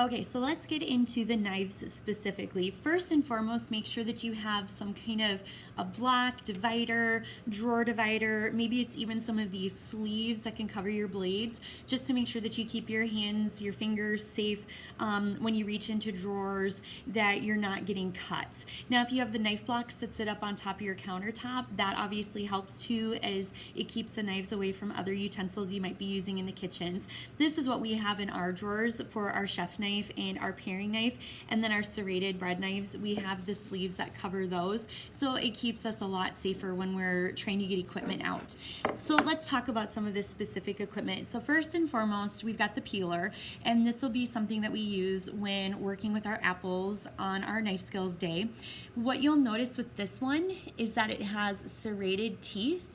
Okay, so let's get into the knives specifically. First and foremost, make sure that you have some kind of a block divider, drawer divider. Maybe it's even some of these sleeves that can cover your blades, just to make sure that you keep your hands, your fingers safe when you reach into drawers, that you're not getting cut. Now, if you have the knife blocks that sit up on top of your countertop, that obviously helps too, as it keeps the knives away from other utensils you might be using in the kitchens. This is what we have in our drawers for our chef knife and our paring knife, and then our serrated bread knives, we have the sleeves that cover those, so it keeps us a lot safer when we're trying to get equipment out. So let's talk about some of this specific equipment. So first and foremost, we've got the peeler, and this will be something that we use when working with our apples on our knife skills day. What you'll notice with this one is that it has serrated teeth.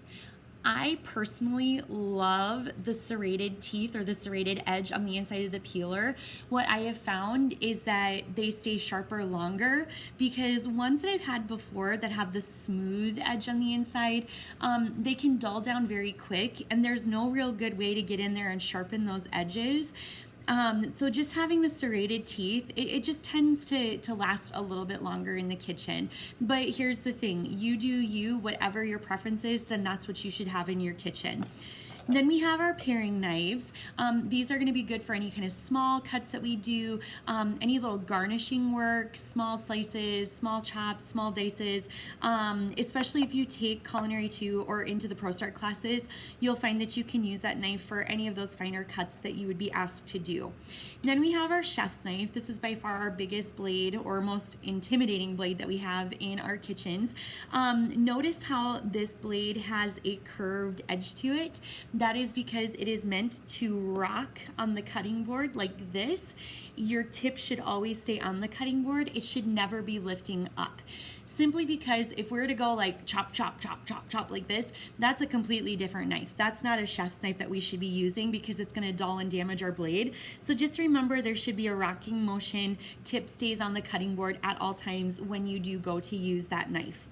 I personally love the serrated teeth or the serrated edge on the inside of the peeler. What I have found is that they stay sharper longer, because ones that I've had before that have the smooth edge on the inside, they can dull down very quick, and there's no real good way to get in there and sharpen those edges. So just having the serrated teeth, it just tends to last a little bit longer in the kitchen. But here's the thing, you do you, whatever your preference is, then that's what you should have in your kitchen. Then we have our paring knives. These are going to be good for any kind of small cuts that we do, any little garnishing work, small slices, small chops, small dices, especially if you take Culinary 2 or into the Pro Start classes, you'll find that you can use that knife for any of those finer cuts that you would be asked to do. Then we have our chef's knife. This is by far our biggest blade, or most intimidating blade that we have in our kitchens. Notice how this blade has a curved edge to it. That is because it is meant to rock on the cutting board like this. Your tip should always stay on the cutting board. It should never be lifting up. Simply because if we were to go like chop, chop, chop, chop, chop like this, that's a completely different knife. That's not a chef's knife that we should be using, because it's going to dull and damage our blade. So just remember, there should be a rocking motion. Tip stays on the cutting board at all times when you do go to use that knife.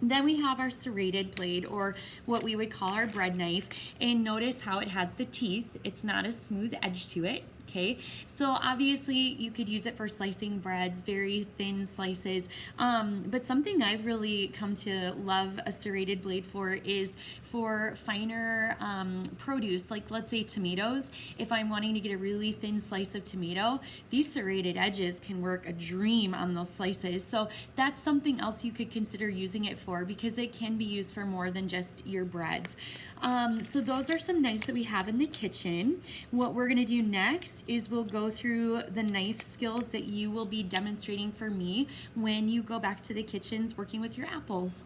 Then we have our serrated blade, or what we would call our bread knife, and notice how it has the teeth. It's not a smooth edge to it. Okay, so obviously you could use it for slicing breads, very thin slices, but something I've really come to love a serrated blade for is for finer produce, like let's say tomatoes. If I'm wanting to get a really thin slice of tomato, these serrated edges can work a dream on those slices. So that's something else you could consider using it for, because it can be used for more than just your breads. So those are some knives that we have in the kitchen. What we're gonna do next is we'll go through the knife skills that you will be demonstrating for me when you go back to the kitchens working with your apples.